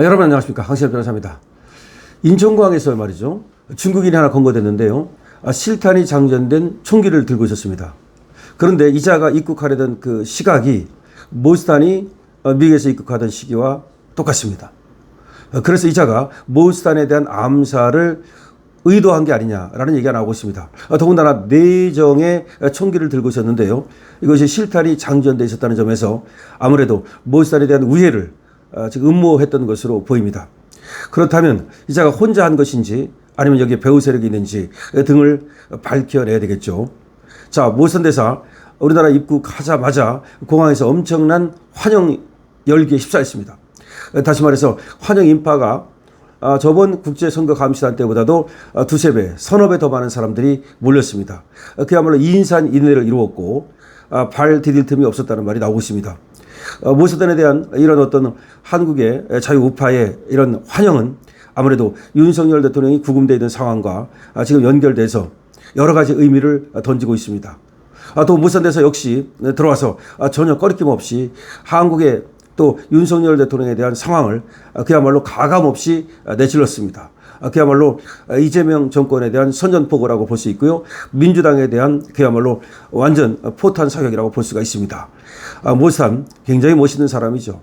여러분 안녕하십니까. 황시엽 변호사입니다. 인천공항에서 말이죠. 중국인이 하나 검거됐는데요. 실탄이 장전된 총기를 들고 있었습니다. 그런데 이자가 입국하려던 그 시각이 모스탄이 미국에서 입국하던 시기와 똑같습니다. 그래서 이자가 모스탄에 대한 암살을 의도한 게 아니냐라는 얘기가 나오고 있습니다. 더군다나 내정에 총기를 들고 있었는데요. 이것이 실탄이 장전되어 있었다는 점에서 아무래도 모스탄에 대한 우애를 지금 음모했던 것으로 보입니다. 그렇다면 이자가 혼자 한 것인지 아니면 여기에 배후 세력이 있는지 등을 밝혀내야 되겠죠. 자, 모스탄 대사 우리나라 입국하자마자 공항에서 엄청난 환영 열기에 휩싸였습니다. 다시 말해서 환영 인파가 저번 국제선거감시단 때보다도 두세 배, 서너 배 더 많은 사람들이 몰렸습니다. 그야말로 인산인해를 이루었고 발 디딜 틈이 없었다는 말이 나오고 있습니다. 모스탄에 대한 이런 어떤 한국의 자유우파의 이런 환영은 아무래도 윤석열 대통령이 구금되어 있는 상황과 지금 연결돼서 여러 가지 의미를 던지고 있습니다. 또 모스탄에서 역시 들어와서 전혀 꺼리낌 없이 한국의 또 윤석열 대통령에 대한 상황을 그야말로 가감없이 내질렀습니다. 그야말로 이재명 정권에 대한 선전포고라고 볼 수 있고요. 민주당에 대한 그야말로 완전 포탄 사격이라고 볼 수가 있습니다. 모스탄 굉장히 멋있는 사람이죠.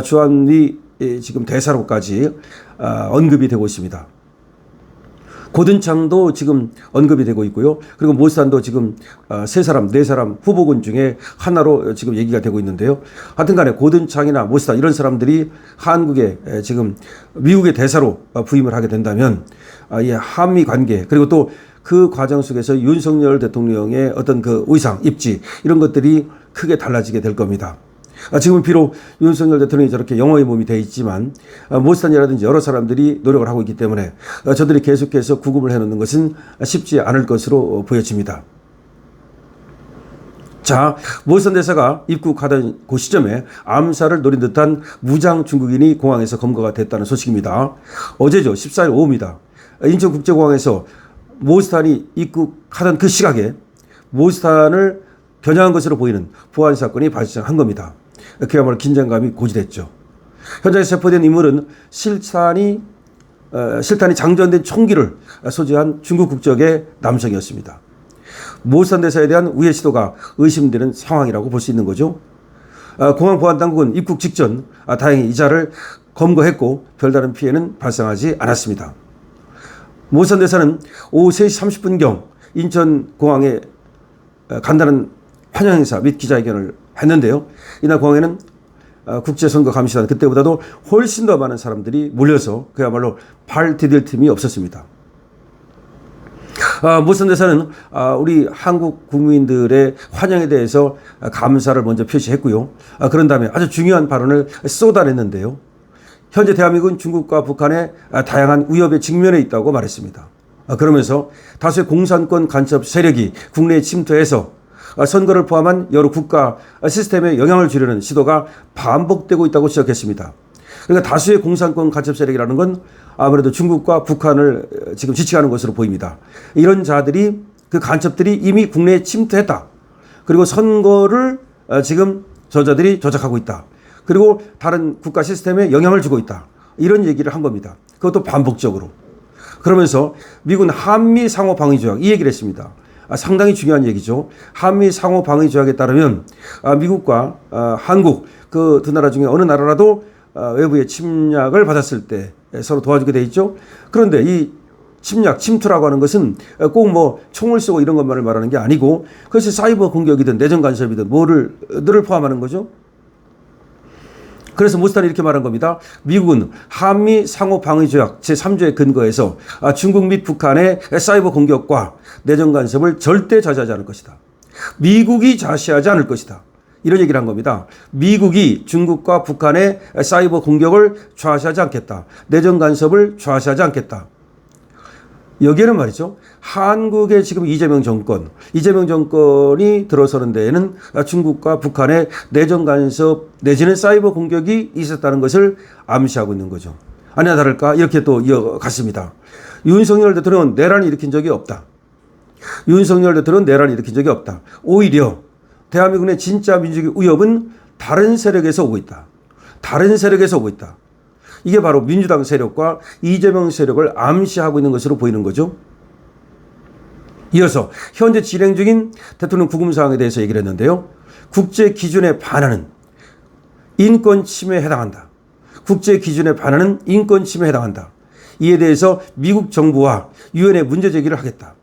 주한미 지금 대사로까지 언급이 되고 있습니다. 고든창도 지금 언급이 되고 있고요. 그리고 모스탄도 지금 네 사람 후보군 중에 하나로 지금 얘기가 되고 있는데요. 하여튼 간에 고든창이나 모스탄 이런 사람들이 한국에 지금 미국의 대사로 부임을 하게 된다면 이 한미 관계 그리고 또 그 과정 속에서 윤석열 대통령의 어떤 그 의상, 입지 이런 것들이 크게 달라지게 될 겁니다. 지금 비록 윤석열 대통령이 저렇게 영어의 몸이 되어 있지만 모스탄이라든지 여러 사람들이 노력을 하고 있기 때문에 저들이 계속해서 구금을 해놓는 것은 쉽지 않을 것으로 보여집니다. 자, 모스탄 대사가 입국하던 그 시점에 암살을 노린 듯한 무장 중국인이 공항에서 검거가 됐다는 소식입니다. 어제죠. 14일 오후입니다. 인천국제공항에서 모스탄이 입국하던 그 시각에 모스탄을 겨냥한 것으로 보이는 보안 사건이 발생한 겁니다. 그야말로 긴장감이 고조됐죠. 현장에서 체포된 인물은 실탄이 장전된 총기를 소지한 중국 국적의 남성이었습니다. 모스탄 대사에 대한 우회 시도가 의심되는 상황이라고 볼 수 있는 거죠. 공항 보안 당국은 입국 직전 다행히 이자를 검거했고 별다른 피해는 발생하지 않았습니다. 모스탄 대사는 오후 3시 30분경 인천공항에 간단한 환영 행사 및 기자회견을 했는데요. 이날 공항에는 국제선거감시단 그때보다도 훨씬 더 많은 사람들이 몰려서 그야말로 발 디딜 틈이 없었습니다. 모스탄 대사는 우리 한국 국민들의 환영에 대해서 감사를 먼저 표시했고요. 그런 다음에 아주 중요한 발언을 쏟아냈는데요. 현재 대한민국은 중국과 북한의 다양한 위협에 직면해 있다고 말했습니다. 그러면서 다수의 공산권 간첩 세력이 국내에 침투해서 선거를 포함한 여러 국가 시스템에 영향을 주려는 시도가 반복되고 있다고 지적했습니다. 그러니까 다수의 공산권 간첩 세력이라는 건 아무래도 중국과 북한을 지금 지칭하는 것으로 보입니다. 이런 자들이 그 간첩들이 이미 국내에 침투했다. 그리고 선거를 지금 저자들이 조작하고 있다. 그리고 다른 국가 시스템에 영향을 주고 있다. 이런 얘기를 한 겁니다. 그것도 반복적으로. 그러면서 미국은 한미 상호 방위 조약 이 얘기를 했습니다. 상당히 중요한 얘기죠. 한미 상호 방위 조약에 따르면 미국과 한국 그 두 나라 중에 어느 나라라도 외부의 침략을 받았을 때 서로 도와주게 돼 있죠. 그런데 이 침투라고 하는 것은 꼭 뭐 총을 쏘고 이런 것만을 말하는 게 아니고 그것이 사이버 공격이든 내정 간섭이든 뭐를 포함하는 거죠. 그래서 모스탄이 이렇게 말한 겁니다. 미국은 한미 상호 방위 조약 제3조에 근거해서 중국 및 북한의 사이버 공격과 내정 간섭을 절대 자제하지 않을 것이다. 미국이 자시하지 않을 것이다. 이런 얘기를 한 겁니다. 미국이 중국과 북한의 사이버 공격을 좌시하지 않겠다. 내정 간섭을 좌시하지 않겠다. 여기에는 말이죠. 한국의 지금 이재명 정권이 들어서는 데에는 중국과 북한의 내정 간섭 내지는 사이버 공격이 있었다는 것을 암시하고 있는 거죠. 아니나 다를까 이렇게 또 이어갔습니다. 윤석열 대통령은 내란을 일으킨 적이 없다. 오히려 대한민국의 진짜 민주주의 위협은 다른 세력에서 오고 있다. 이게 바로 민주당 세력과 이재명 세력을 암시하고 있는 것으로 보이는 거죠. 이어서 현재 진행 중인 대통령 구금 사항에 대해서 얘기를 했는데요. 국제 기준에 반하는 인권 침해에 해당한다. 국제 기준에 반하는 인권 침해에 해당한다. 이에 대해서 미국 정부와 유엔에 문제 제기를 하겠다.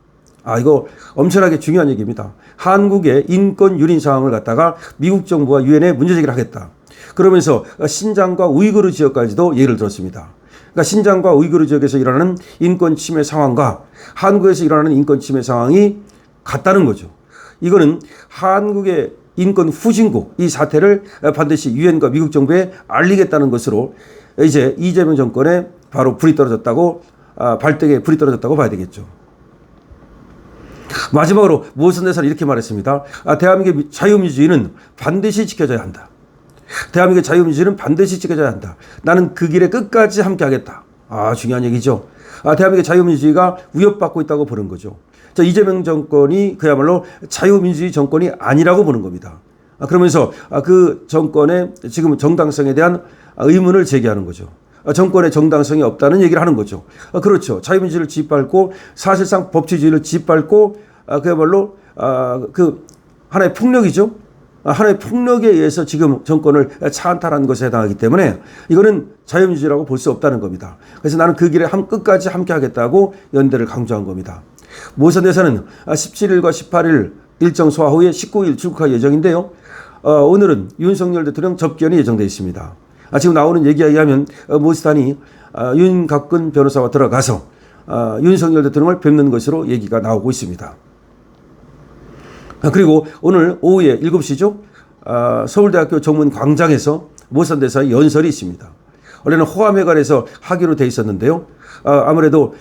이거 엄청나게 중요한 얘기입니다. 한국의 인권 유린 상황을 갖다가 미국 정부와 유엔에 문제 제기를 하겠다. 그러면서 신장과 우이그르 지역까지도 예를 들었습니다. 그러니까 신장과 우이그르 지역에서 일어나는 인권 침해 상황과 한국에서 일어나는 인권 침해 상황이 같다는 거죠. 이거는 한국의 인권 후진국 이 사태를 반드시 유엔과 미국 정부에 알리겠다는 것으로 이제 이재명 정권에 바로 불이 떨어졌다고 발등에 불이 떨어졌다고 봐야 되겠죠. 마지막으로 모선 대사는 이렇게 말했습니다. 대한민국의 자유민주주의는 반드시 지켜져야 한다. 대한민국의 자유민주주의는 반드시 지켜져야 한다. 나는 그 길에 끝까지 함께하겠다. 중요한 얘기죠. 대한민국의 자유민주주의가 위협받고 있다고 보는 거죠. 자, 이재명 정권이 그야말로 자유민주주의 정권이 아니라고 보는 겁니다. 그러면서 그 정권의 지금 정당성에 대한 의문을 제기하는 거죠. 정권의 정당성이 없다는 얘기를 하는 거죠. 그렇죠. 자유민주주의를 짓밟고 사실상 법치주의를 짓밟고 그야말로 그 하나의 폭력이죠. 하나의 폭력에 의해서 지금 정권을 찬탈한 것에 해당하기 때문에 이거는 자유민주주의라고 볼 수 없다는 겁니다. 그래서 나는 그 길에 끝까지 함께하겠다고 연대를 강조한 겁니다. 모선 대사는 17일과 18일 일정 소화 후에 19일 출국할 예정인데요. 오늘은 윤석열 대통령 접견이 예정되어 있습니다. 지금 나오는 얘기에 의하면 모스탄이 윤곽근 변호사와 들어가서 윤석열 대통령을 뵙는 것으로 얘기가 나오고 있습니다. 그리고 오늘 오후에 7시죠. 서울대학교 정문광장에서 모선 대사의 연설이 있습니다. 원래는 호암회관에서 하기로 돼 있었는데요. 아무래도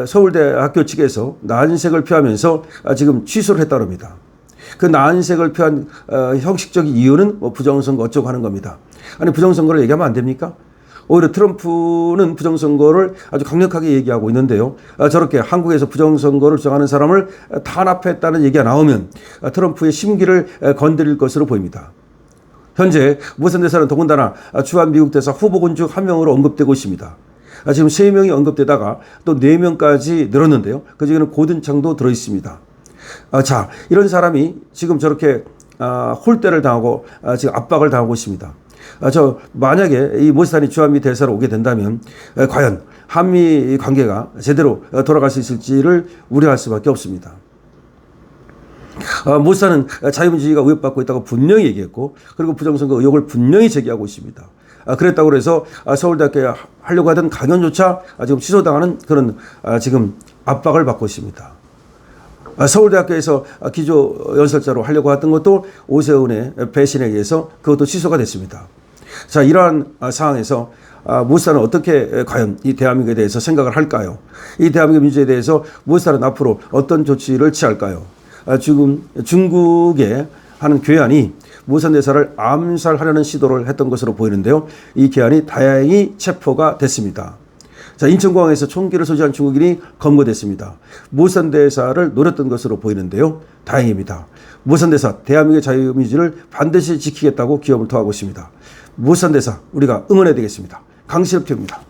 서울대학교 측에서 난색을 표하면서 지금 취소를 했다고 합니다. 그 난색을 표한 형식적인 이유는 부정선거 어쩌고 하는 겁니다. 아니 부정선거를 얘기하면 안 됩니까? 오히려 트럼프는 부정선거를 아주 강력하게 얘기하고 있는데요. 저렇게 한국에서 부정선거를 주장하는 사람을 탄압했다는 얘기가 나오면 트럼프의 심기를 건드릴 것으로 보입니다. 현재 모선 대사는 더군다나 주한 미국 대사 후보군 중 한 명으로 언급되고 있습니다. 지금 3명이 언급되다가 또 4명까지 늘었는데요. 그중에는 고든창도 들어있습니다. 자, 이런 사람이 지금 저렇게 홀대를 당하고 지금 압박을 당하고 있습니다. 만약에 이 모스탄이 주한미 대사로 오게 된다면 과연 한미 관계가 제대로 돌아갈 수 있을지를 우려할 수밖에 없습니다. 모스탄은 자유민주주의가 위협받고 있다고 분명히 얘기했고 그리고 부정선거 의혹을 분명히 제기하고 있습니다. 그랬다고 해서 서울대학교에 하려고 하던 강연조차 지금 취소당하는 그런 지금 압박을 받고 있습니다. 서울대학교에서 기조 연설자로 하려고 했던 것도 오세훈의 배신에 의해서 그것도 취소가 됐습니다. 자, 이러한 상황에서 모스탄은 어떻게 과연 이 대한민국에 대해서 생각을 할까요? 이 대한민국 민주주의에 대해서 모스탄은 앞으로 어떤 조치를 취할까요? 지금 중국의 하는 괴한이 모선 대사를 암살하려는 시도를 했던 것으로 보이는데요. 이 괴한이 다행히 체포가 됐습니다. 자, 인천공항에서 총기를 소지한 중국인이 검거됐습니다. 모선 대사를 노렸던 것으로 보이는데요. 다행입니다. 모선 대사, 대한민국의 자유민주주의를 반드시 지키겠다고 기업을 토하고 있습니다. 모선 대사, 우리가 응원해야 되겠습니다. 강시럽입니다.